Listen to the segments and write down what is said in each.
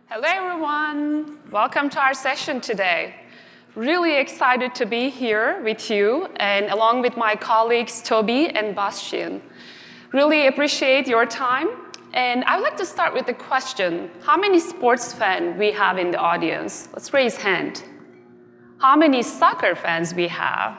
Hello, everyone. Welcome to our session today. Really excited to be here with you and along with my colleagues, Toby and Bastian. Really appreciate your time. And I would like to start with the question, how many sports fans we have in the audience? Let's raise hand. How many soccer fans we have?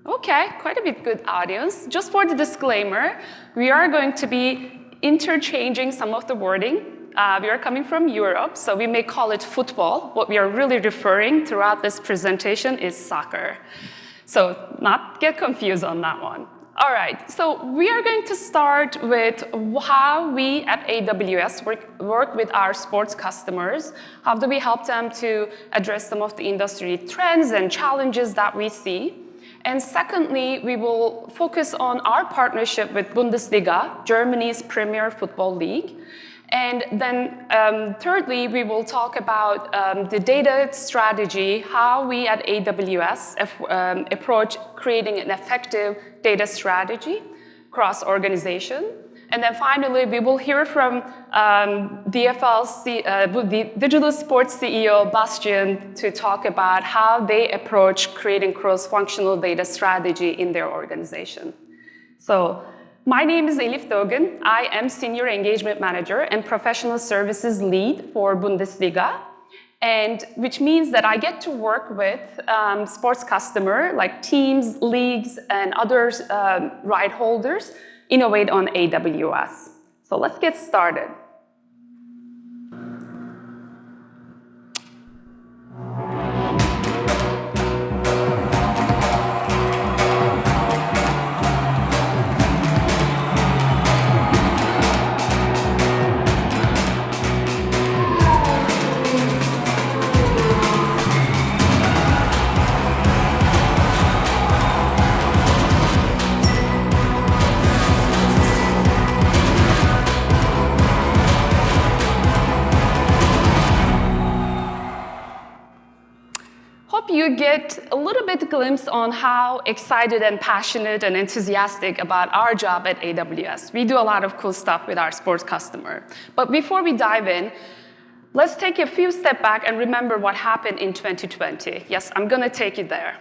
Okay, quite a bit good audience. Just for the disclaimer, we are going to be interchanging some of the wording. We are coming from Europe, so we may call it football. What we are really referring throughout this presentation is soccer. So not get confused on that one. All right, so we are going to start with how we at AWS work with our sports customers. How do we help them to address some of the industry trends and challenges that we see? And secondly, we will focus on our partnership with Bundesliga, Germany's premier football league. And then thirdly, we will talk about the data strategy, how we at AWS approach creating an effective data strategy across organization. And then finally, we will hear from DFL Digital Sports CEO Bastian to talk about how they approach creating cross-functional data strategy in their organization. So, my name is Elif Dogan. I am Senior Engagement Manager and Professional Services Lead for Bundesliga, and which means that I get to work with sports customers like teams, leagues, and other right holders innovate on AWS. So let's get started. You get a little bit glimpse on how excited and passionate and enthusiastic about our job at AWS. We do a lot of cool stuff with our sports customer. But before we dive in, let's take a few steps back and remember what happened in 2020. Yes, I'm going to take you there.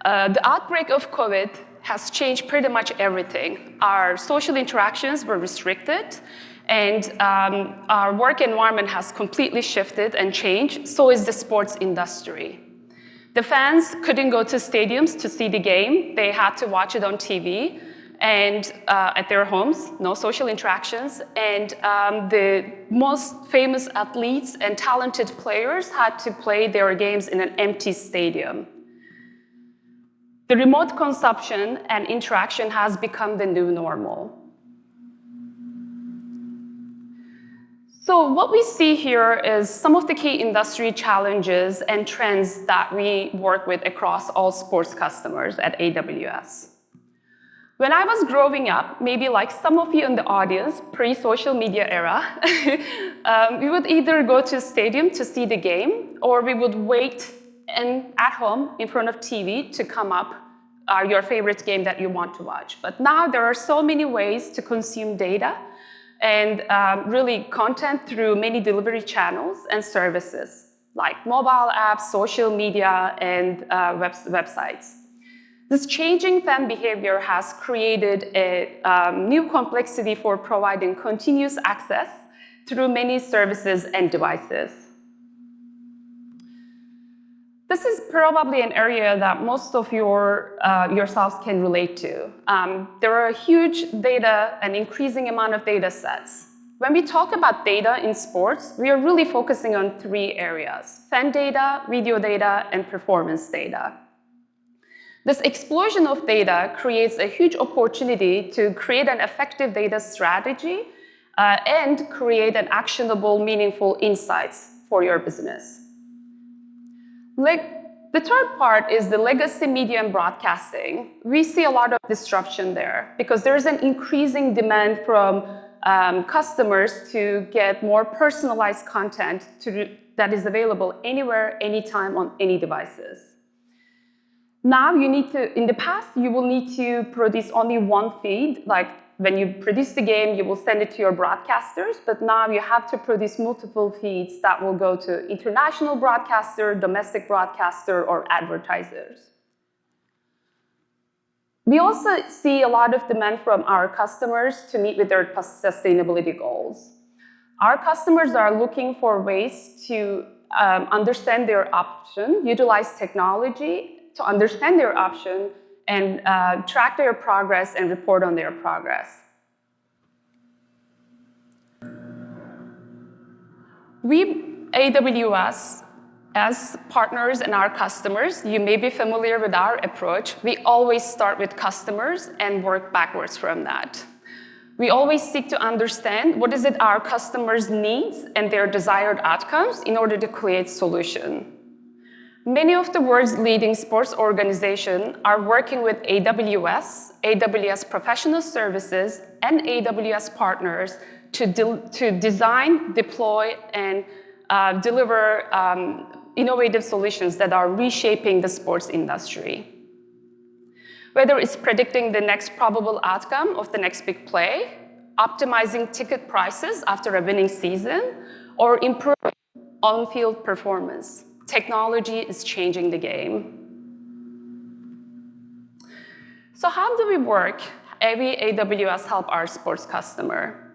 The outbreak of COVID has changed pretty much everything. Our social interactions were restricted, and our work environment has completely shifted and changed. So is the sports industry. The fans couldn't go to stadiums to see the game. They had to watch it on TV and at their homes, no social interactions. And the most famous athletes and talented players had to play their games in an empty stadium. The remote consumption and interaction has become the new normal. So what we see here is some of the key industry challenges and trends that we work with across all sports customers at AWS. When I was growing up, maybe like some of you in the audience, pre-social media era, we would either go to a stadium to see the game, or we would wait at home in front of TV to come up your favorite game that you want to watch. But now there are so many ways to consume data and really content through many delivery channels and services like mobile apps, social media, and websites. This changing fan behavior has created a new complexity for providing continuous access through many services and devices. This is probably an area that most of yourselves can relate to. There are huge data and increasing amount of data sets. When we talk about data in sports, we are really focusing on three areas: fan data, video data, and performance data. This explosion of data creates a huge opportunity to create an effective data strategy and create an actionable, meaningful insights for your business. The third part is the legacy media and broadcasting. We see a lot of disruption there because there's an increasing demand from customers to get more personalized content that is available anywhere, anytime, on any devices. Now in the past, you will need to produce only one feed, like when you produce the game, you will send it to your broadcasters, but now you have to produce multiple feeds that will go to international broadcaster, domestic broadcaster, or advertisers. We also see a lot of demand from our customers to meet with their sustainability goals. Our customers are looking for ways to understand their option, utilize technology to understand their option, and track their progress and report on their progress. We, AWS, as partners and our customers, you may be familiar with our approach. We always start with customers and work backwards from that. We always seek to understand what is it our customers' needs and their desired outcomes in order to create solution. Many of the world's leading sports organizations are working with AWS, AWS Professional Services, and AWS partners to design, deploy, and deliver innovative solutions that are reshaping the sports industry. Whether it's predicting the next probable outcome of the next big play, optimizing ticket prices after a winning season, or improving on-field performance, technology is changing the game. So how do we work? We, AWS, help our sports customer.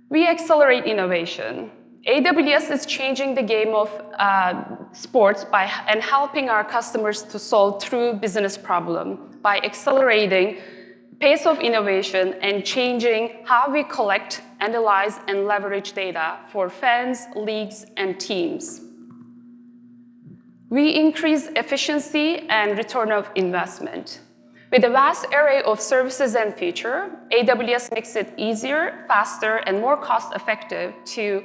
We accelerate innovation. AWS is changing the game of sports and helping our customers to solve true business problems by accelerating pace of innovation and changing how we collect, analyze, and leverage data for fans, leagues, and teams. We increase efficiency and return of investment. With a vast array of services and features, AWS makes it easier, faster, and more cost-effective to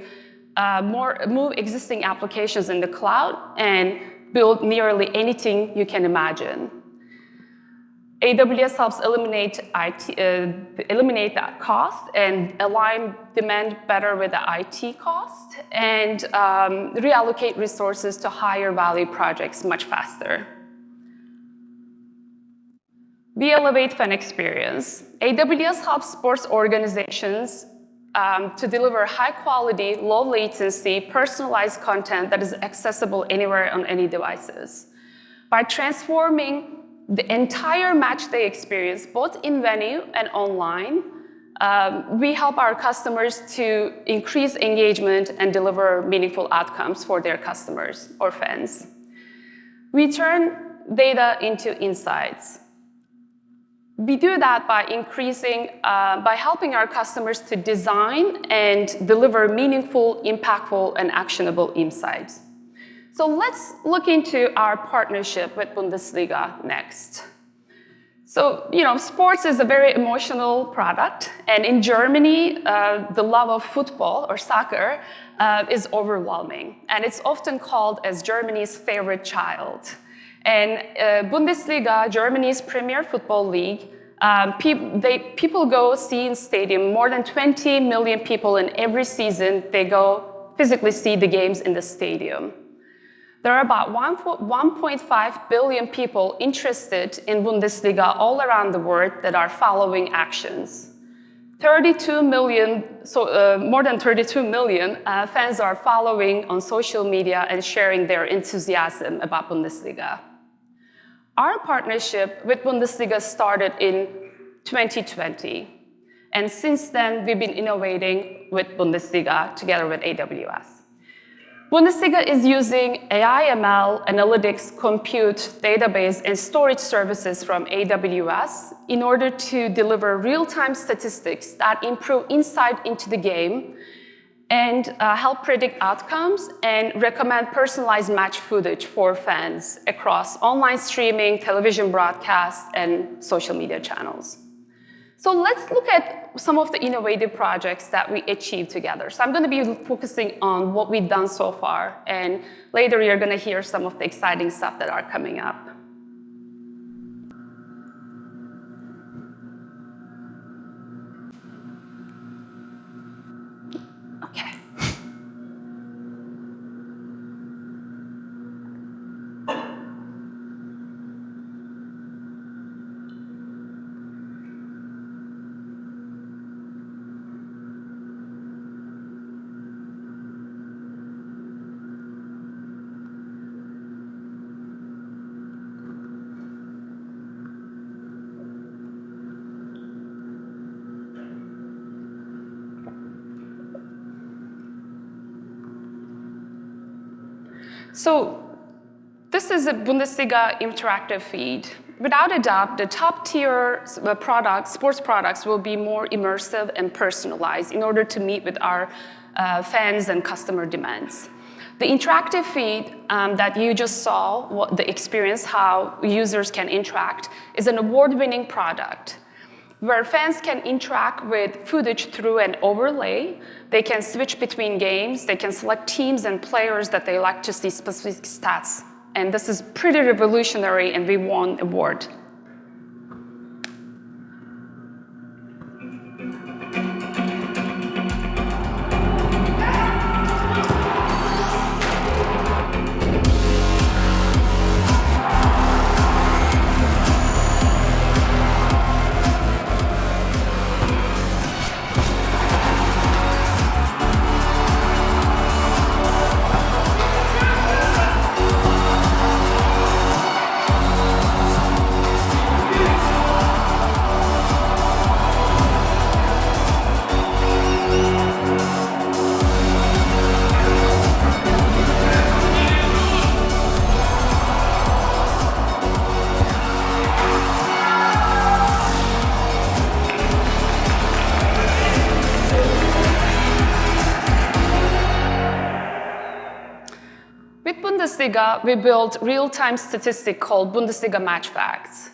move existing applications in the cloud and build nearly anything you can imagine. AWS helps eliminate that cost and align demand better with the IT cost and reallocate resources to higher value projects much faster. We elevate fan experience. AWS helps sports organizations to deliver high-quality, low-latency, personalized content that is accessible anywhere on any devices. By transforming the entire match day experience, both in venue and online, we help our customers to increase engagement and deliver meaningful outcomes for their customers or fans. We turn data into insights. We do that by helping our customers to design and deliver meaningful, impactful, and actionable insights. So let's look into our partnership with Bundesliga next. So, sports is a very emotional product, and in Germany, the love of football or soccer is overwhelming, and it's often called as Germany's favorite child. And Bundesliga, Germany's premier football league, people go see in stadium. More than 20 million people in every season, they go physically see the games in the stadium. There are about 1.5 billion people interested in Bundesliga all around the world that are following actions. 32 million, more than 32 million fans are following on social media and sharing their enthusiasm about Bundesliga. Our partnership with Bundesliga started in 2020, and since then, we've been innovating with Bundesliga together with AWS. Bundesliga is using AI, ML, analytics, compute, database, and storage services from AWS in order to deliver real-time statistics that improve insight into the game and help predict outcomes and recommend personalized match footage for fans across online streaming, television broadcasts, and social media channels. So let's look at some of the innovative projects that we achieved together. So I'm going to be focusing on what we've done so far, and later you're going to hear some of the exciting stuff that are coming up. Okay. So this is a Bundesliga interactive feed. Without a doubt, the top-tier sports products will be more immersive and personalized in order to meet with our fans and customer demands. The interactive feed that you just saw, the experience, how users can interact, is an award-winning product where fans can interact with footage through an overlay. They can switch between games. They can select teams and players that they like to see specific stats. And this is pretty revolutionary, and we won an award. Bundesliga, we built real-time statistic called Bundesliga Match Facts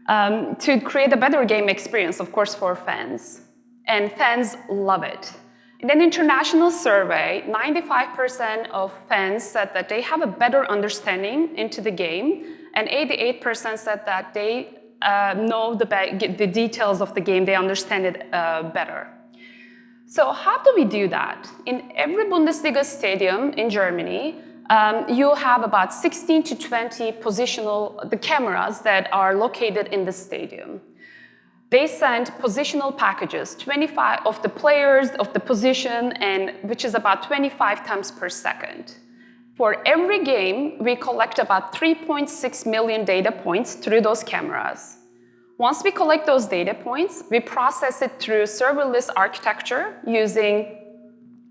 to create a better game experience, of course, for fans. And fans love it. In an international survey, 95% of fans said that they have a better understanding into the game, and 88% said that they know the details of the game, they understand it better. So how do we do that? In every Bundesliga stadium in Germany, you have about 16 to 20 the cameras that are located in the stadium. They send positional packages, 25 of the players, of the position, and which is about 25 times per second. For every game, we collect about 3.6 million data points through those cameras. Once we collect those data points, we process it through serverless architecture using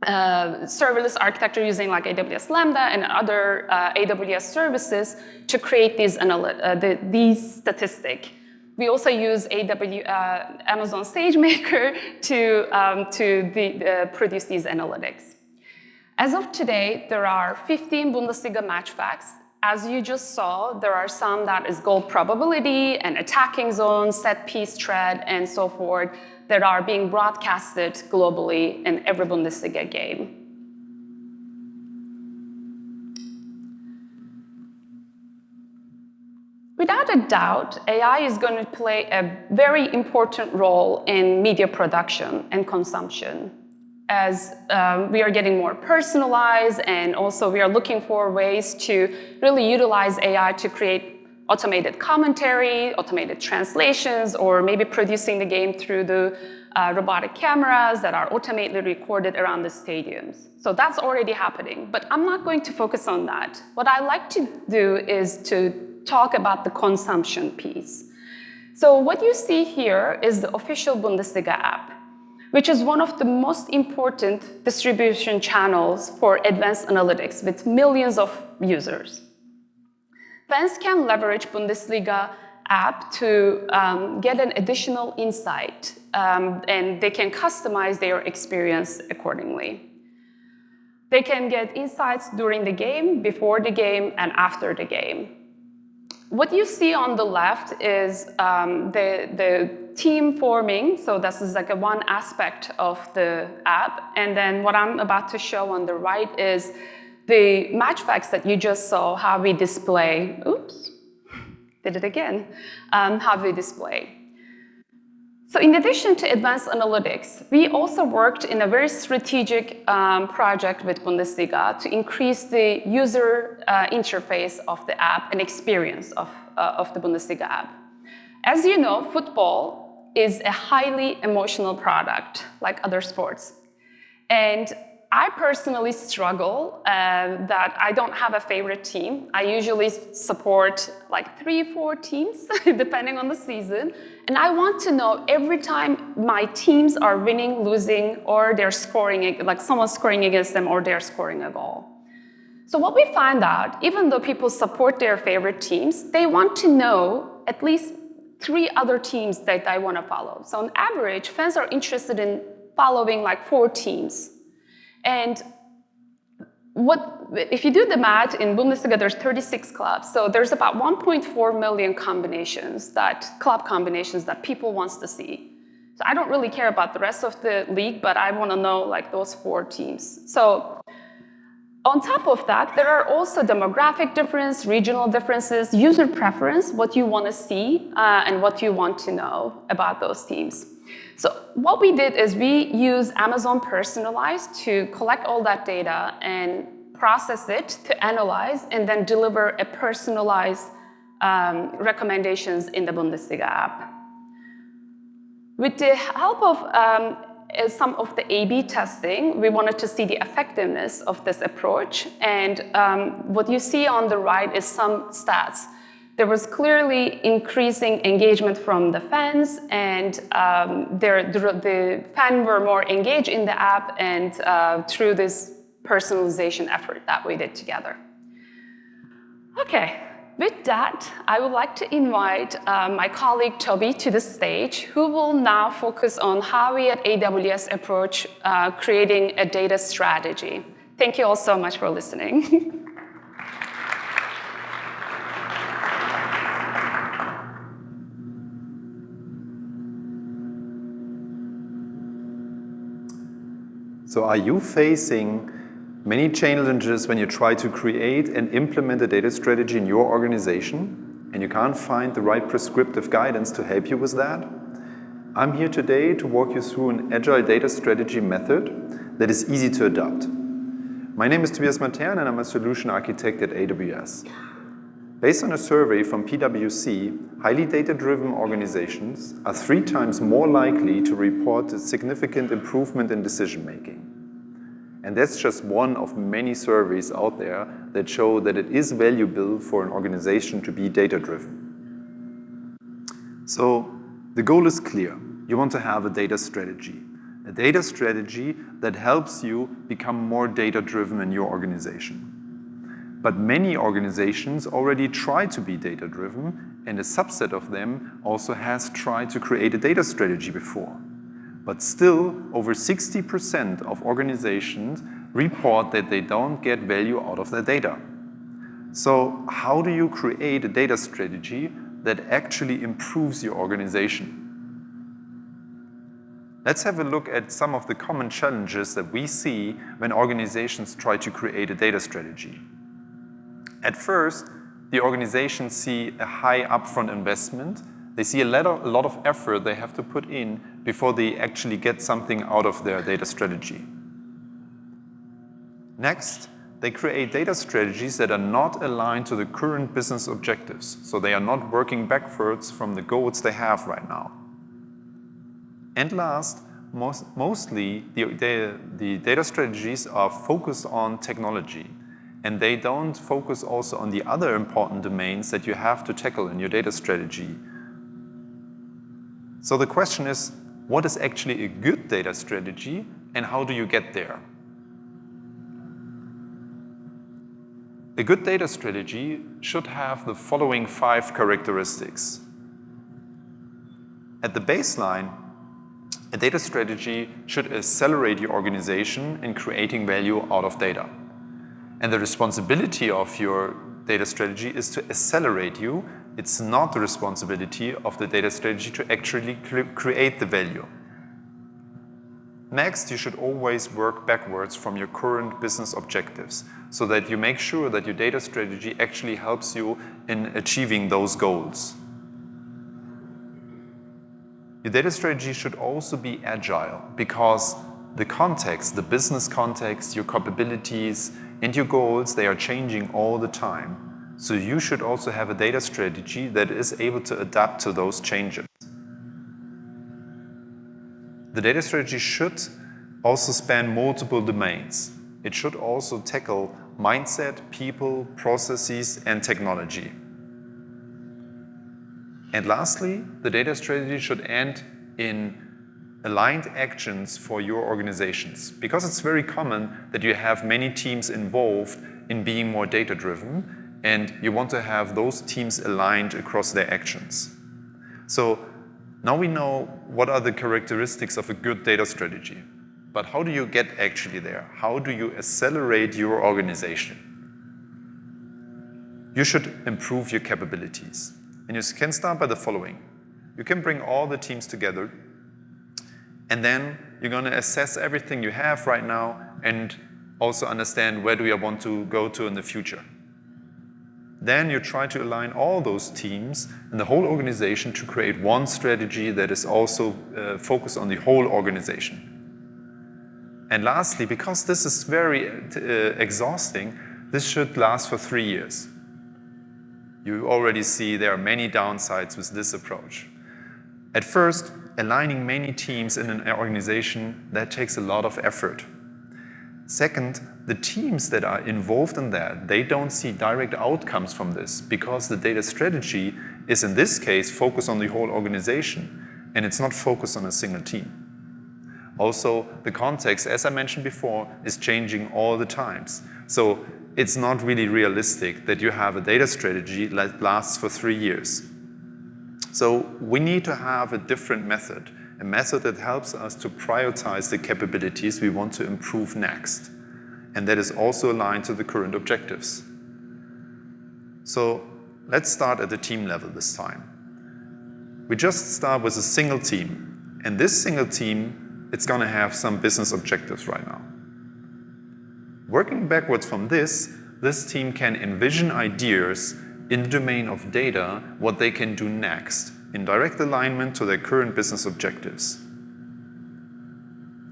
like AWS Lambda and other AWS services to create these statistics. We also use Amazon SageMaker to produce these analytics. As of today, there are 15 Bundesliga match facts. As you just saw, there are some that is goal probability and attacking zone, set piece thread, and so forth that are being broadcasted globally in every Bundesliga game. Without a doubt, AI is going to play a very important role in media production and consumption, as we are getting more personalized, and also we are looking for ways to really utilize AI to create automated commentary, automated translations, or maybe producing the game through the robotic cameras that are automatically recorded around the stadiums. So that's already happening, but I'm not going to focus on that. What I like to do is to talk about the consumption piece. So what you see here is the official Bundesliga app, which is one of the most important distribution channels for advanced analytics with millions of users. Fans can leverage Bundesliga app to get an additional insight, and they can customize their experience accordingly. They can get insights during the game, before the game, and after the game. What you see on the left is the team forming, so this is like one aspect of the app, and then what I'm about to show on the right is the match facts that you just saw, how we display, oops, did it again, how we display. So in addition to advanced analytics, we also worked in a very strategic project with Bundesliga to increase the user interface of the app and experience of the Bundesliga app. As you know, football is a highly emotional product, like other sports. And I personally struggle that I don't have a favorite team. I usually support like 3 or 4 teams, depending on the season. And I want to know every time my teams are winning, losing, or they're scoring, like someone's scoring against them or they're scoring a goal. So what we find out, even though people support their favorite teams, they want to know at least 3 other teams that they want to follow. So on average, fans are interested in following like 4 teams. And if you do the math, in Bundesliga, there's 36 clubs. So there's about 1.4 million club combinations that people want to see. So I don't really care about the rest of the league, but I want to know like those 4 teams. So on top of that, there are also demographic differences, regional differences, user preference, what you want to see and what you want to know about those teams. So what we did is we used Amazon Personalized to collect all that data and process it to analyze and then deliver a personalized recommendations in the Bundesliga app. With the help of some of the A/B testing, we wanted to see the effectiveness of this approach. And what you see on the right is some stats. There was clearly increasing engagement from the fans, and the fans were more engaged in the app and through this personalization effort that we did together. Okay. With that, I would like to invite my colleague Toby to the stage, who will now focus on how we at AWS approach creating a data strategy. Thank you all so much for listening. So are you facing many challenges when you try to create and implement a data strategy in your organization, and you can't find the right prescriptive guidance to help you with that? I'm here today to walk you through an agile data strategy method that is easy to adopt. My name is Tobias Matern, and I'm a solution architect at AWS. Based on a survey from PwC, highly data-driven organizations are 3 times more likely to report a significant improvement in decision-making. And that's just one of many surveys out there that show that it is valuable for an organization to be data-driven. So the goal is clear. You want to have a data strategy that helps you become more data-driven in your organization. But many organizations already try to be data-driven, and a subset of them also has tried to create a data strategy before. But still, over 60% of organizations report that they don't get value out of their data. So how do you create a data strategy that actually improves your organization? Let's have a look at some of the common challenges that we see when organizations try to create a data strategy. At first, the organizations see a high upfront investment. They see a lot of effort they have to put in before they actually get something out of their data strategy. Next, they create data strategies that are not aligned to the current business objectives, so they are not working backwards from the goals they have right now. And last, mostly the data strategies are focused on technology, and they don't focus also on the other important domains that you have to tackle in your data strategy. So the question is, what is actually a good data strategy, and how do you get there? A good data strategy should have the following 5 characteristics. At the baseline, a data strategy should accelerate your organization in creating value out of data. And the responsibility of your data strategy is to accelerate you. It's not the responsibility of the data strategy to actually create the value. Next, you should always work backwards from your current business objectives so that you make sure that your data strategy actually helps you in achieving those goals. Your data strategy should also be agile because the context, the business context, your capabilities, and your goals, they are changing all the time. So you should also have a data strategy that is able to adapt to those changes. The data strategy should also span multiple domains. It should also tackle mindset, people, processes, and technology. And lastly, the data strategy should end in aligned actions for your organizations, because it's very common that you have many teams involved in being more data-driven, and you want to have those teams aligned across their actions. So now we know what are the characteristics of a good data strategy. But how do you get actually there? How do you accelerate your organization? You should improve your capabilities. And you can start by the following. You can bring all the teams together, and then you're going to assess everything you have right now and also understand where do you want to go to in the future. Then you try to align all those teams and the whole organization to create one strategy that is also focused on the whole organization. And lastly, because this is very exhausting, this should last for 3 years. You already see there are many downsides with this approach. At first, aligning many teams in an organization, that takes a lot of effort. Second, the teams that are involved in that, they don't see direct outcomes from this because the data strategy is in this case focused on the whole organization and it's not focused on a single team. Also, the context, as I mentioned before, is changing all the times. So it's not really realistic that you have a data strategy that lasts for 3 years. So we need to have a different method, a method that helps us to prioritize the capabilities we want to improve next, and that is also aligned to the current objectives. So let's start at the team level this time. We just start with a single team, and this single team, it's going to have some business objectives right now. Working backwards from this team can envision ideas in the domain of data, what they can do next, in direct alignment to their current business objectives.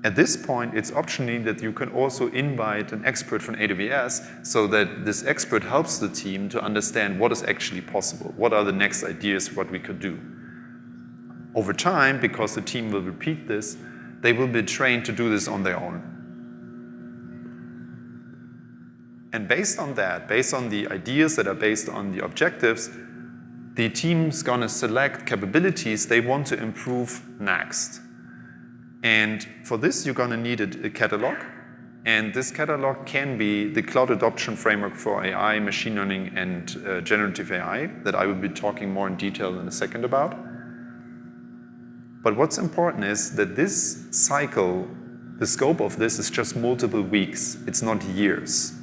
At this point, it's optional that you can also invite an expert from AWS so that this expert helps the team to understand what is actually possible, what are the next ideas, what we could do. Over time, because the team will repeat this, they will be trained to do this on their own. And based on that, based on the ideas that are based on the objectives, the team's going to select capabilities they want to improve next. And for this, you're going to need a catalog. And this catalog can be the cloud adoption framework for AI, machine learning, and generative AI that I will be talking more in detail in a second about. But what's important is that this cycle, the scope of this is just multiple weeks. It's not years.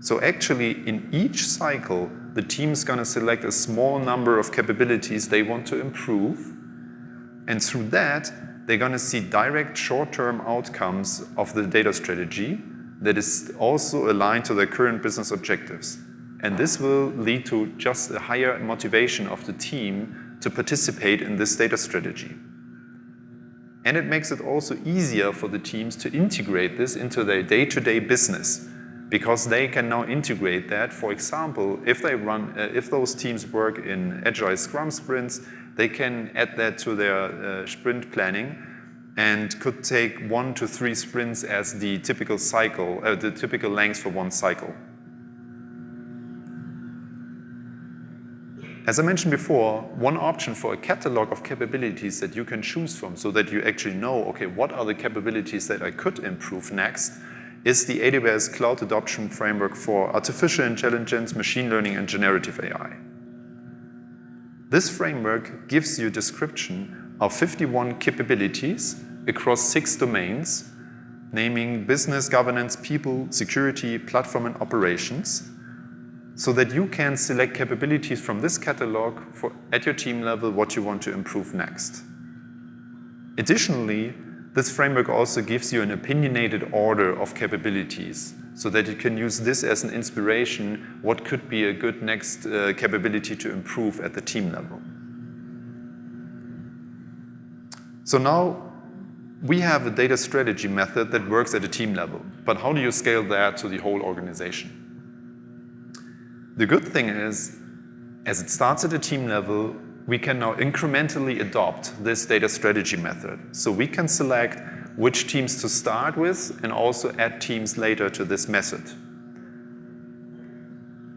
So actually, in each cycle, the team's going to select a small number of capabilities they want to improve. And through that, they're going to see direct short-term outcomes of the data strategy that is also aligned to their current business objectives. And this will lead to just a higher motivation of the team to participate in this data strategy. And it makes it also easier for the teams to integrate this into their day-to-day business, because they can now integrate that. For example, if those teams work in agile Scrum sprints, they can add that to their sprint planning and could take 1 to 3 sprints as the typical cycle, the typical length for one cycle. As I mentioned before, one option for a catalog of capabilities that you can choose from so that you actually know, okay, what are the capabilities that I could improve next, is the AWS Cloud Adoption Framework for Artificial Intelligence, Machine Learning, and Generative AI. This framework gives you a description of 51 capabilities across 6 domains, naming business, governance, people, security, platform, and operations, so that you can select capabilities from this catalog for, at your team level, what you want to improve next. Additionally, this framework also gives you an opinionated order of capabilities so that you can use this as an inspiration, what could be a good next capability to improve at the team level. So now we have a data strategy method that works at a team level, but how do you scale that to the whole organization? The good thing is, as it starts at a team level, we can now incrementally adopt this data strategy method. So we can select which teams to start with and also add teams later to this method.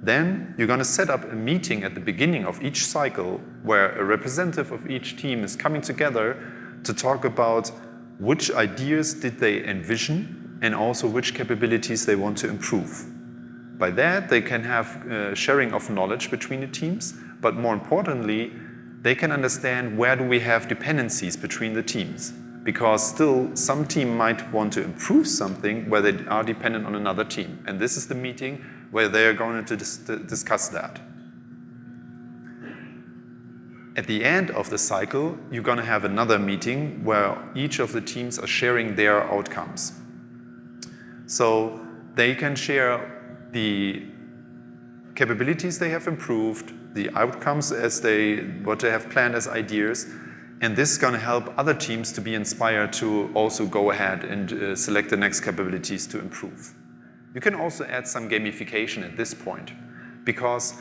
Then you're going to set up a meeting at the beginning of each cycle where a representative of each team is coming together to talk about which ideas did they envision and also which capabilities they want to improve. By that, they can have sharing of knowledge between the teams, but more importantly, they can understand where do we have dependencies between the teams. Because still, some team might want to improve something where they are dependent on another team. And this is the meeting where they are going to discuss that. At the end of the cycle, you're going to have another meeting where each of the teams are sharing their outcomes. So they can share the capabilities they have improved, the outcomes what they have planned as ideas, and this is going to help other teams to be inspired to also go ahead and select the next capabilities to improve. You can also add some gamification at this point, because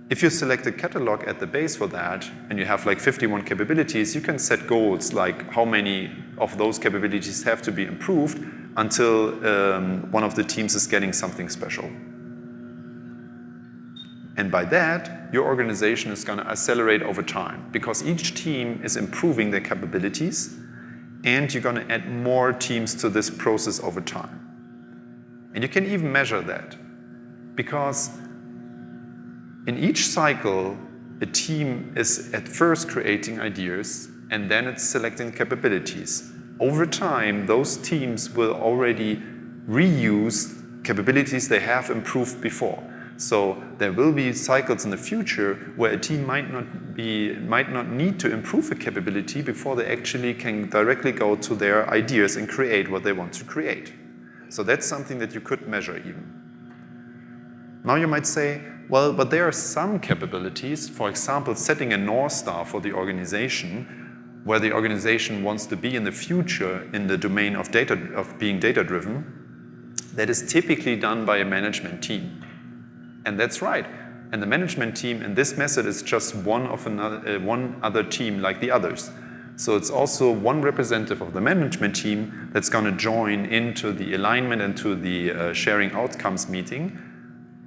if you select a catalog at the base for that, and you have like 51 capabilities, you can set goals like how many of those capabilities have to be improved until one of the teams is getting something special. And by that, your organization is going to accelerate over time, because each team is improving their capabilities, and you're going to add more teams to this process over time. And you can even measure that, because in each cycle, a team is at first creating ideas, and then it's selecting capabilities. Over time, those teams will already reuse capabilities they have improved before. So there will be cycles in the future where a team might not need to improve a capability before they actually can directly go to their ideas and create what they want to create. So that's something that you could measure even. Now you might say, well, but there are some capabilities, for example, setting a North Star for the organization, where the organization wants to be in the future in the domain of being data-driven, that is typically done by a management team. And that's right. And the management team in this method is just one other team like the others. So it's also one representative of the management team that's going to join into the alignment and to the sharing outcomes meeting,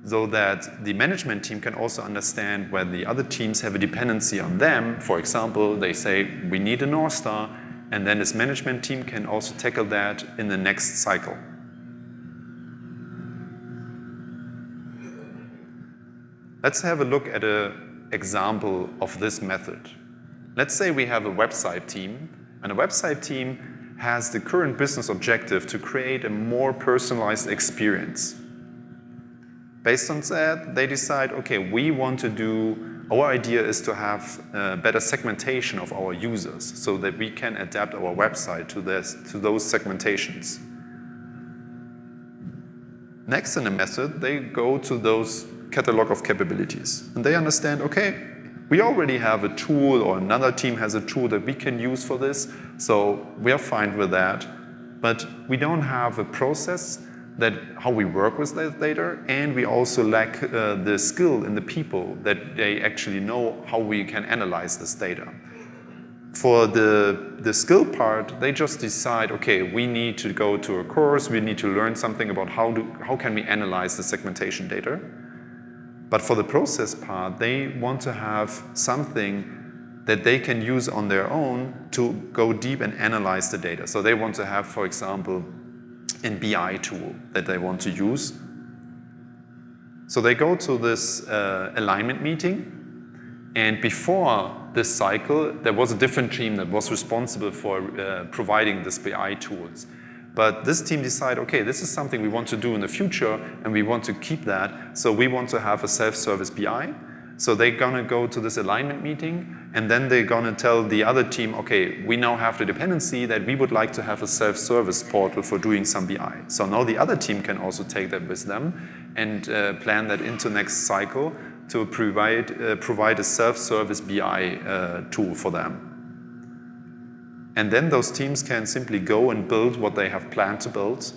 so that the management team can also understand where the other teams have a dependency on them. For example, they say, we need a North Star, and then this management team can also tackle that in the next cycle. Let's have a look at an example of this method. Let's say we have a website team, and a website team has the current business objective to create a more personalized experience. Based on that, they decide, okay, our idea is to have better segmentation of our users so that we can adapt our website to those segmentations. Next in the method, they go to those catalog of capabilities. And they understand, okay, we already have a tool, or another team has a tool that we can use for this, so we are fine with that. But we don't have a process how we work with that data, and we also lack the skill in the people that they actually know how we can analyze this data. For the skill part, they just decide, okay, we need to go to a course, we need to learn something about how can we analyze the segmentation data. But for the process part, they want to have something that they can use on their own to go deep and analyze the data. So they want to have, for example, a BI tool that they want to use. So they go to this alignment meeting, and before this cycle, there was a different team that was responsible for providing this BI tools. But this team decided, okay, this is something we want to do in the future, and we want to keep that, so we want to have a self-service BI. So they're going to go to this alignment meeting, and then they're going to tell the other team, okay, we now have the dependency that we would like to have a self-service portal for doing some BI. So now the other team can also take that with them and plan that into next cycle to provide a self-service BI tool for them. And then those teams can simply go and build what they have planned to build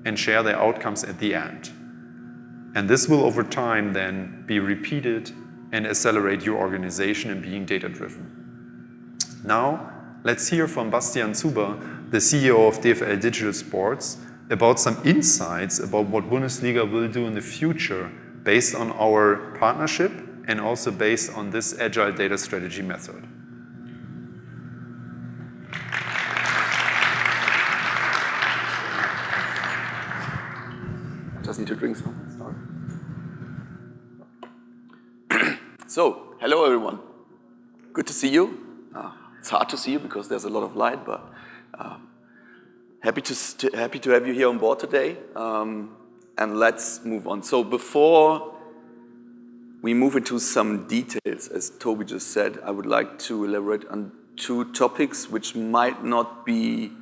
and share their outcomes at the end. And this will over time then be repeated and accelerate your organization in being data-driven. Now, let's hear from Bastian Zuber, the CEO of DFL Digital Sports, about some insights about what Bundesliga will do in the future based on our partnership and also based on this agile data strategy method. Just need to drink some. Sorry. So, hello everyone. Good to see you. It's hard to see you because there's a lot of light, but happy to have you here on board today. And let's move on. So before we move into some details, as Toby just said, I would like to elaborate on two topics which might not be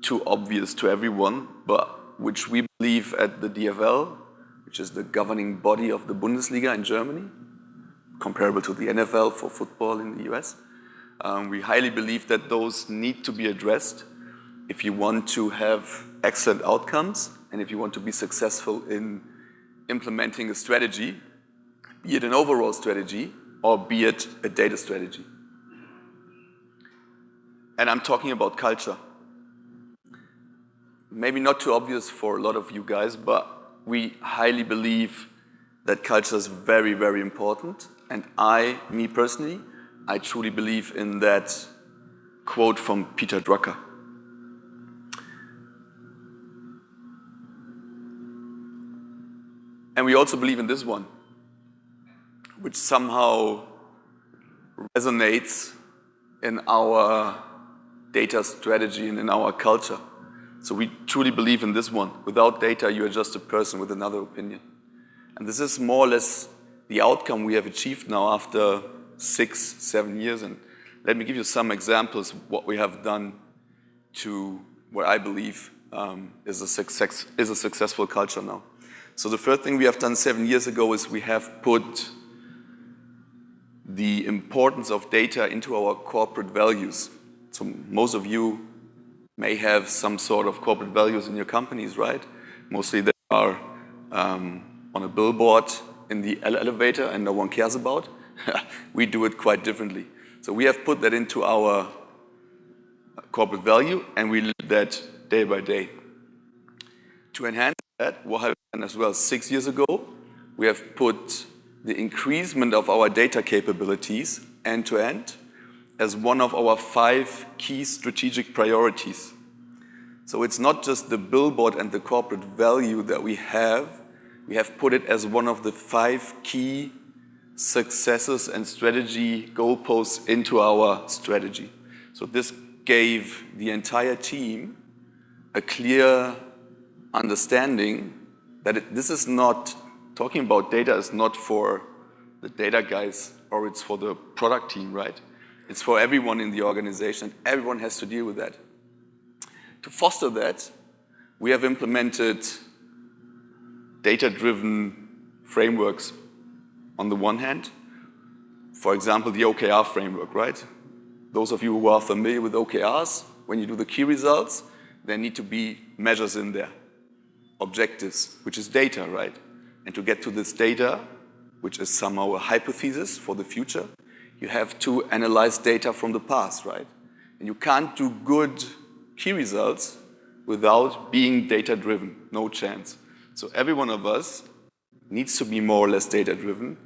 too obvious to everyone, but which we believe at the DFL, which is the governing body of the Bundesliga in Germany, comparable to the NFL for football in the US. We highly believe that those need to be addressed if you want to have excellent outcomes and if you want to be successful in implementing a strategy, be it an overall strategy or be it a data strategy. And I'm talking about culture. Maybe not too obvious for a lot of you guys, but we highly believe that culture is very, very important. And me personally, I truly believe in that quote from Peter Drucker. And we also believe in this one, which somehow resonates in our data strategy and in our culture. So we truly believe in this one. Without data, you are just a person with another opinion. And this is more or less the outcome we have achieved now after 6-7 years. And let me give you some examples of what we have done to what I believe is a successful culture now. So the first thing we have done 7 years ago is we have put the importance of data into our corporate values. So most of you may have some sort of corporate values in your companies, right? Mostly they are on a billboard in the elevator and no one cares about. We do it quite differently. So we have put that into our corporate value and we live that day by day. To enhance that, what have we done as well? 6 years ago, we have put the increasement of our data capabilities end to end as one of our 5 key strategic priorities. So it's not just the billboard and the corporate value that we have put it as one of the 5 key successes and strategy goalposts into our strategy. So this gave the entire team a clear understanding that this is not, talking about data is not for the data guys or it's for the product team, right? It's for everyone in the organization. Everyone has to deal with that. To foster that, we have implemented data-driven frameworks on the one hand. For example, the OKR framework, right? Those of you who are familiar with OKRs, when you do the key results, there need to be measures in there. Objectives, which is data, right? And to get to this data, which is somehow a hypothesis for the future, you have to analyze data from the past, right? And you can't do good key results without being data-driven, no chance. So every one of us needs to be more or less data-driven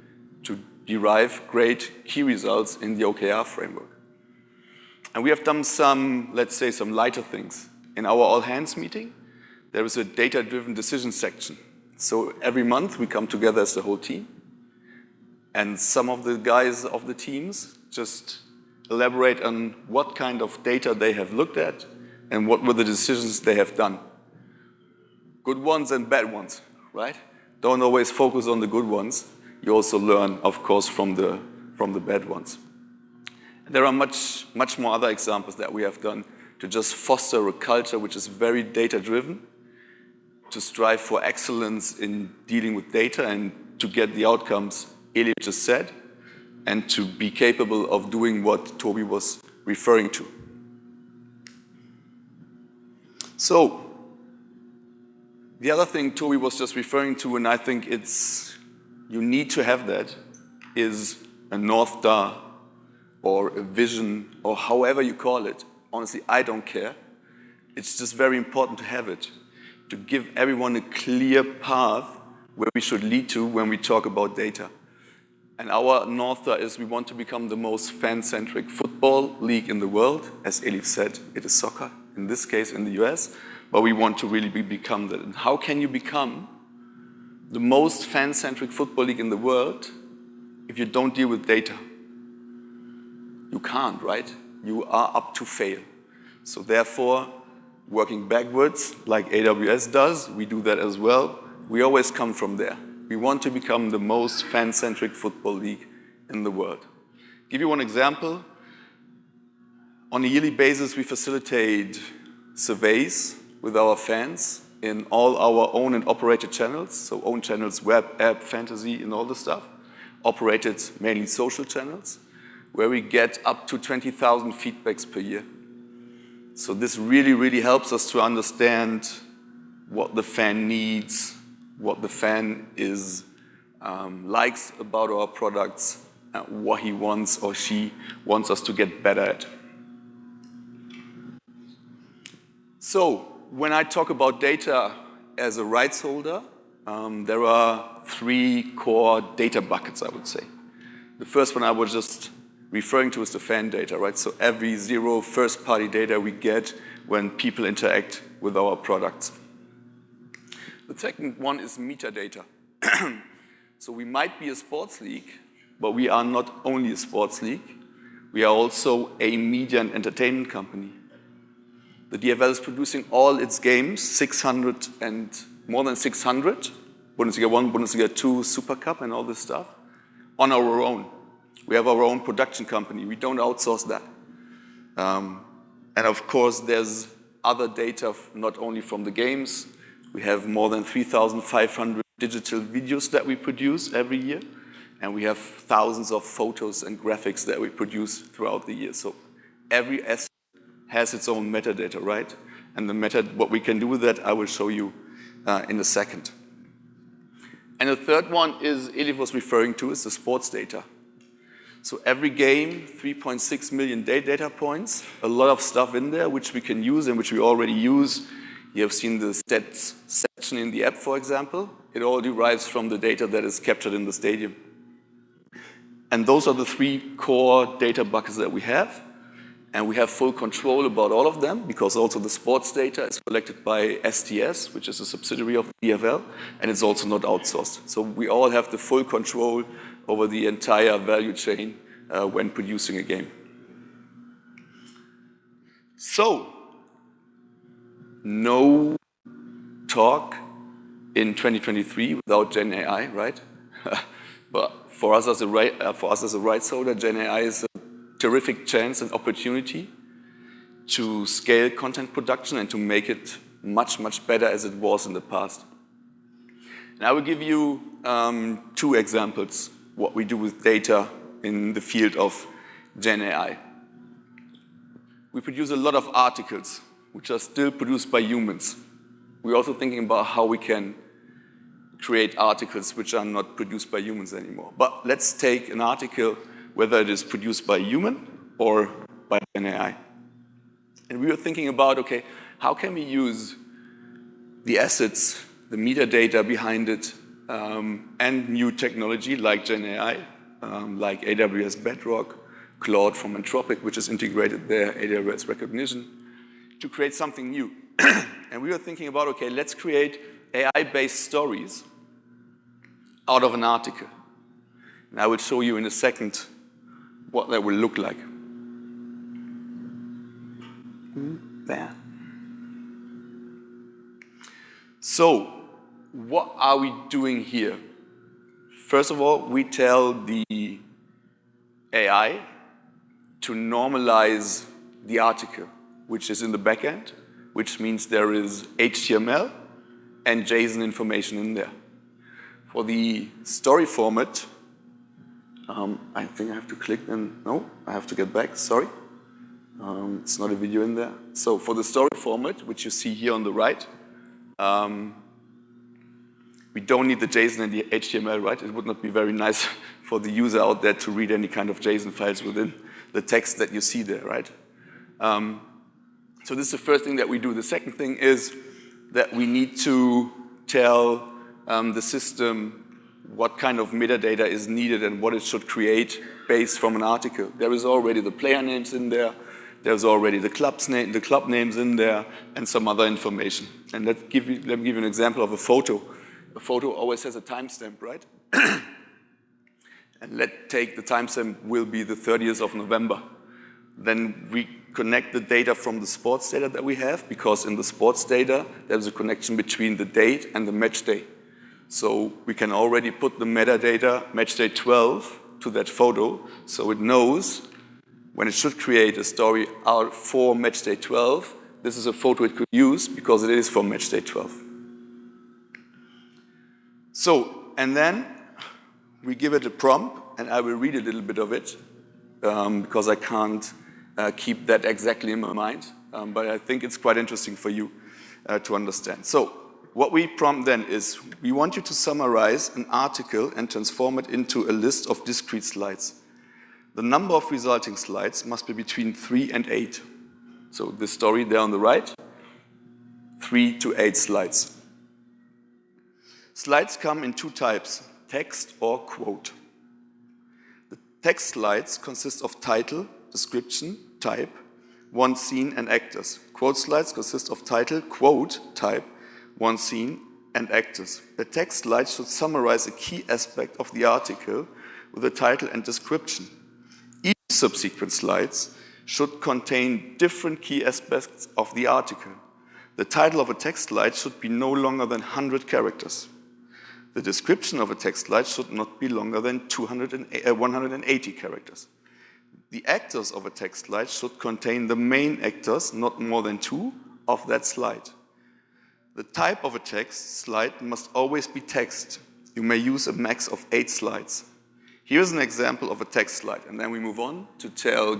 to derive great key results in the OKR framework. And we have done some, let's say, some lighter things. In our all-hands meeting, there is a data-driven decision section. So every month we come together as the whole team, and some of the guys of the teams just elaborate on what kind of data they have looked at and what were the decisions they have done. Good ones and bad ones, right? Don't always focus on the good ones. You also learn, of course, from the bad ones. There are much more other examples that we have done to just foster a culture which is very data-driven, to strive for excellence in dealing with data and to get the outcomes Eli just said, and to be capable of doing what Toby was referring to. So, the other thing Toby was just referring to, and I think you need to have that, is a North Star or a vision or however you call it. Honestly, I don't care. It's just very important to have it, to give everyone a clear path where we should lead to when we talk about data. And our North Star is we want to become the most fan-centric football league in the world. As Elif said, it is soccer, in this case in the US, but we want to really become that. And how can you become the most fan-centric football league in the world if you don't deal with data, you can't, right? You are up to fail. So therefore, working backwards, like AWS does, we do that as well. We always come from there. We want to become the most fan-centric football league in the world. Give you one example. On a yearly basis, we facilitate surveys with our fans in all our own and operated channels. So own channels, web, app, fantasy, and all the stuff. Operated mainly social channels, where we get up to 20,000 feedbacks per year. So this really, really helps us to understand what the fan needs, what the fan is likes about our products, what he wants or she wants us to get better at. So when I talk about data as a rights holder, there are three core data buckets, I would say. The first one I was just referring to is the fan data, right? So every zero first-party data we get when people interact with our products. The second one is metadata. So we might be a sports league, but we are not only a sports league. We are also a media and entertainment company. The DFL is producing all its games, 600 and more than 600, Bundesliga 1, Bundesliga 2, Super Cup and all this stuff, on our own. We have our own production company. We don't outsource that. And of course, there's other data, not only from the games. We have more than 3,500 digital videos that we produce every year. And we have thousands of photos and graphics that we produce throughout the year. So every asset has its own metadata, right? And what we can do with that, I will show you in a second. And the third one is, Elif was referring to, is the sports data. So every game, 3.6 million data points, a lot of stuff in there which we can use and which we already use. You have seen the stats section in the app, for example. It all derives from the data that is captured in the stadium. And those are the three core data buckets that we have. And we have full control about all of them, because also the sports data is collected by STS, which is a subsidiary of DFL, and it's also not outsourced. So we all have the full control over the entire value chain when producing a game. So, no talk in 2023 without Gen AI, right? But for us as a rights holder, Gen AI is a terrific chance and opportunity to scale content production and to make it much, much better as it was in the past. And I will give you two examples what we do with data in the field of Gen AI. We produce a lot of articles which are still produced by humans. We're also thinking about how we can create articles which are not produced by humans anymore. But let's take an article, whether it is produced by a human or by Gen AI. And we were thinking about, okay, how can we use the assets, the metadata behind it, and new technology like Gen AI, like AWS Bedrock, Claude from Anthropic, which is integrated there, AWS Recognition, to create something new. And we were thinking about, okay, let's create AI-based stories out of an article. And I will show you in a second what that will look like. There. So, what are we doing here? First of all, we tell the AI to normalize the article, which is in the backend, which means there is HTML and JSON information in there. For the story format, I think I have to click and, no, I have to get back, sorry. It's not a video in there. So for the story format, which you see here on the right, we don't need the JSON and the HTML, right? It would not be very nice for the user out there to read any kind of JSON files within the text that you see there, right? So this is the first thing that we do. The second thing is that we need to tell the system what kind of metadata is needed and what it should create based from an article. There is already the player names in there, there's already the club names in there, and some other information. And let me give you an example of a photo. A photo always has a timestamp, right? And let's take the timestamp will be the 30th of November. Then we connect the data from the sports data that we have, because in the sports data, there's a connection between the date and the match day. So we can already put the metadata match day 12 to that photo, so it knows when it should create a story out for match day 12, this is a photo it could use because it is for match day 12. So, and then we give it a prompt, and I will read a little bit of it because I can't keep that exactly in my mind, but I think it's quite interesting for you to understand. So, what we prompt then is, we want you to summarize an article and transform it into a list of discrete slides. The number of resulting slides must be between 3 and 8. So the story there on the right, 3 to 8 slides. Slides come in 2 types, text or quote. The text slides consist of title, description, type, one scene and actors. Quote slides consist of title, quote, type, one scene and actors. The text slide should summarize a key aspect of the article with a title and description. Each subsequent slides should contain different key aspects of the article. The title of a text slide should be no longer than 100 characters. The description of a text slide should not be longer than 180 characters. The actors of a text slide should contain the main actors, not more than 2, of that slide. The type of a text slide must always be text. You may use a max of 8 slides. Here's an example of a text slide, and then we move on to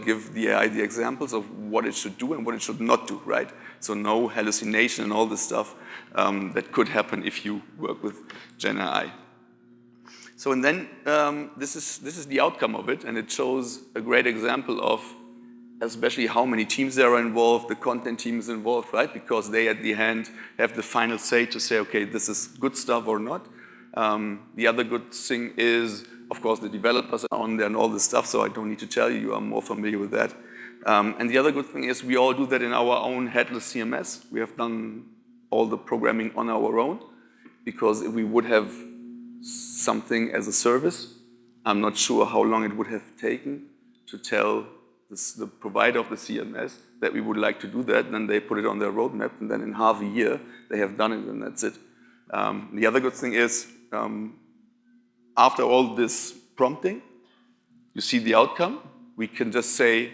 give the AI the examples of what it should do and what it should not do, right? So no hallucination and all this stuff that could happen if you work with Gen AI. So and then this is the outcome of it, and it shows a great example of especially how many teams there are involved, the content team is involved, right? Because they at the end have the final say to say, okay, this is good stuff or not. The other good thing is, of course, the developers are on there and all this stuff, so I don't need to tell you, you are more familiar with that. And the other good thing is we all do that in our own headless CMS. We have done all the programming on our own, because if we would have something as a service, I'm not sure how long it would have taken to tell the provider of the CMS that we would like to do that. Then they put it on their roadmap, and then in half a year, they have done it, and that's it. The other good thing is, after all this prompting, you see the outcome. We can just say,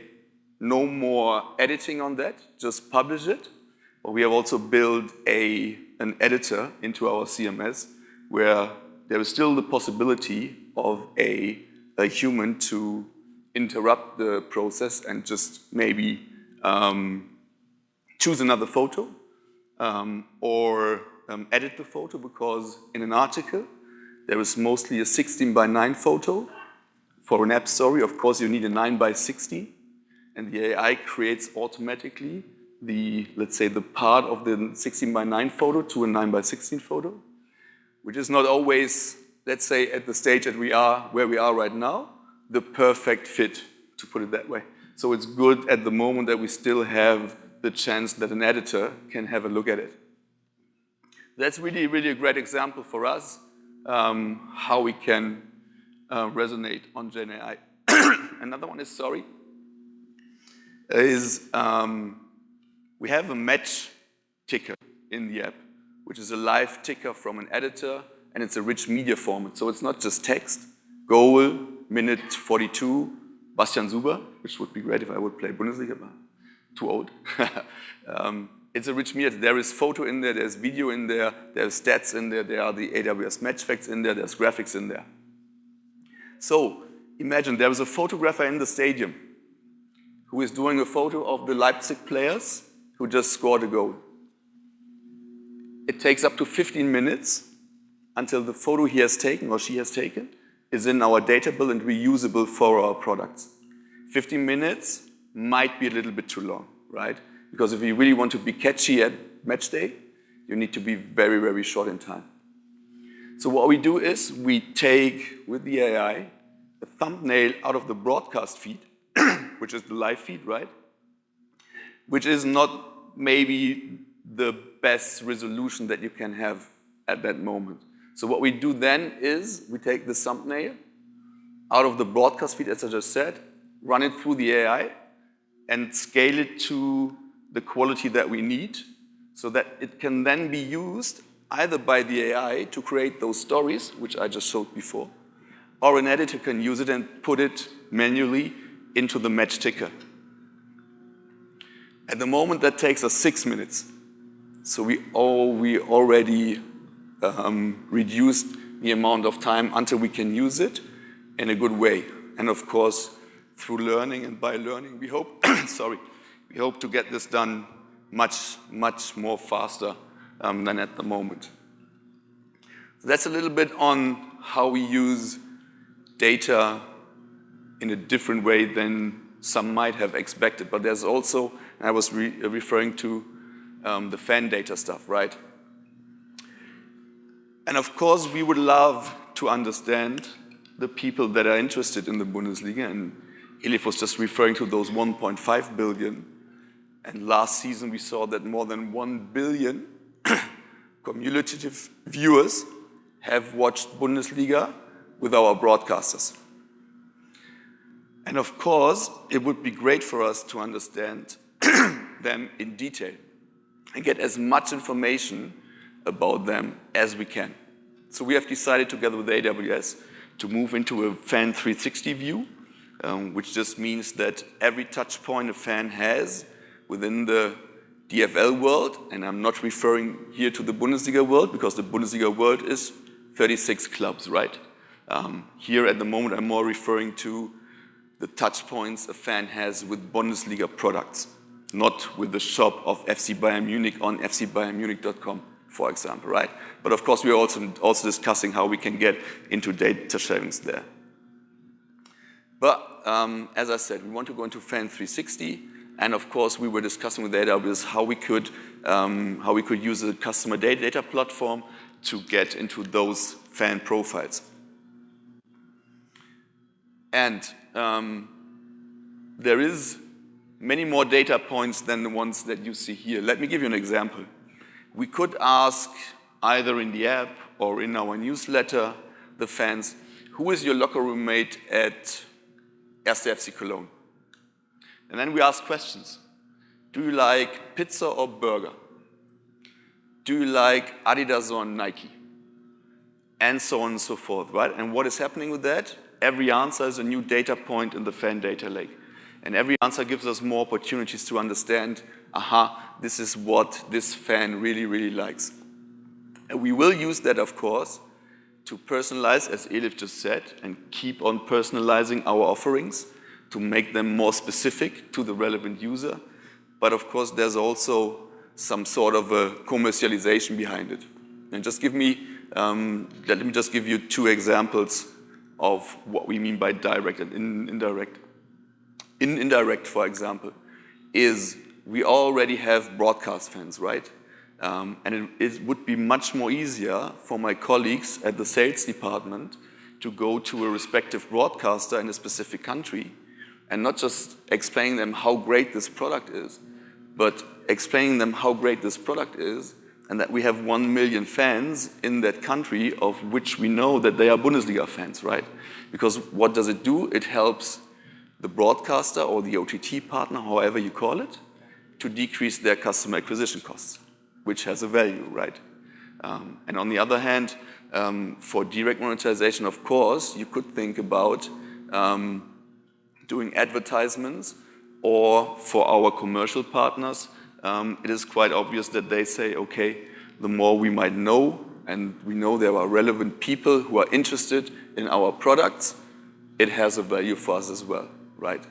no more editing on that, just publish it. But we have also built an editor into our CMS where there is still the possibility of a human to interrupt the process and just maybe choose another photo or edit the photo, because in an article, there is mostly a 16:9 photo. For an app story, of course, you need a 9:16, and the AI creates automatically let's say, the part of the 16:9 photo to a 9:16 photo, which is not always, let's say, at the stage that where we are right now, the perfect fit, to put it that way. So it's good at the moment that we still have the chance that an editor can have a look at it. That's really, really a great example for us, how we can resonate on Gen AI. Another one is, we have a match ticker in the app, which is a live ticker from an editor, and it's a rich media format. So it's not just text, goal, minute 42, Bastian Suber, which would be great if I would play Bundesliga, but too old. It's a rich media. There is photo in there, there's video in there, there's stats in there, there are the AWS match facts in there, there's graphics in there. So imagine there is a photographer in the stadium who is doing a photo of the Leipzig players who just scored a goal. It takes up to 15 minutes until the photo he has taken or she has taken is in our datable and reusable for our products. 15 minutes might be a little bit too long, right? Because if you really want to be catchy at match day, you need to be very, very short in time. So what we do is we take, with the AI, a thumbnail out of the broadcast feed, which is the live feed, right? Which is not maybe the best resolution that you can have at that moment. So what we do then is we take the thumbnail, out of the broadcast feed, as I just said, run it through the AI, and scale it to the quality that we need so that it can then be used either by the AI to create those stories, which I just showed before, or an editor can use it and put it manually into the match ticker. At the moment, that takes us 6 minutes. So we already reduced the amount of time until we can use it in a good way. And of course, through learning and by learning, we hope, we hope to get this done much, much more faster than at the moment. So that's a little bit on how we use data in a different way than some might have expected. But there's also, and I was referring to the fan data stuff, right? And of course, we would love to understand the people that are interested in the Bundesliga. And Elif was just referring to those 1.5 billion. And last season, we saw that more than 1 billion cumulative viewers have watched Bundesliga with our broadcasters. And of course, it would be great for us to understand them in detail and get as much information about them as we can. So we have decided together with AWS to move into a fan 360 view, which just means that every touch point a fan has within the DFL world, and I'm not referring here to the Bundesliga world because the Bundesliga world is 36 clubs, right? Here at the moment, I'm more referring to the touch points a fan has with Bundesliga products, not with the shop of FC Bayern Munich on fcbayernmunich.com, for example, right? But of course, we are also discussing how we can get into data sharings there. But as I said, we want to go into Fan 360, and of course, we were discussing with AWS how we could use a customer data platform to get into those fan profiles. And there is many more data points than the ones that you see here. Let me give you an example. We could ask either in the app or in our newsletter the fans, who is your locker room mate at 1. FC Cologne? And then we ask questions. Do you like pizza or burger? Do you like Adidas or Nike? And so on and so forth, right? And what is happening with that? Every answer is a new data point in the fan data lake. And every answer gives us more opportunities to understand, this is what this fan really, really likes. And we will use that, of course, to personalize, as Elif just said, and keep on personalizing our offerings to make them more specific to the relevant user. But of course, there's also some sort of a commercialization behind it. And just let me just give you 2 examples of what we mean by direct and indirect. In indirect, for example, is we already have broadcast fans, right? And it would be much more easier for my colleagues at the sales department to go to a respective broadcaster in a specific country and not just explaining them how great this product is, but explaining them how great this product is and that we have 1 million fans in that country of which we know that they are Bundesliga fans, right? Because what does it do? It helps the broadcaster or the OTT partner, however you call it, to decrease their customer acquisition costs, which has a value, right? And on the other hand, for direct monetization, of course, you could think about doing advertisements, or for our commercial partners, it is quite obvious that they say, okay, the more we might know, and we know there are relevant people who are interested in our products, it has a value for us as well, right?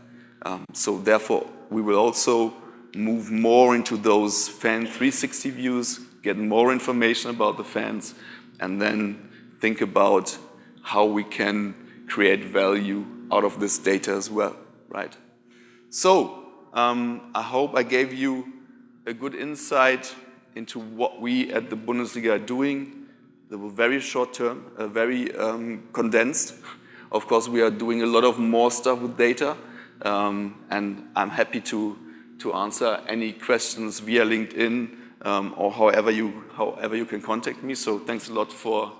So therefore, we will also move more into those fan 360 views, get more information about the fans, and then think about how we can create value out of this data as well, right? So I hope I gave you a good insight into what we at the Bundesliga are doing. They were very short term, very condensed. Of course, we are doing a lot of more stuff with data, and I'm happy to answer any questions via LinkedIn or however you can contact me. So thanks a lot for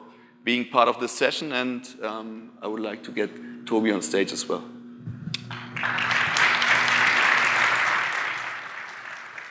being part of this session, and I would like to get Toby on stage as well.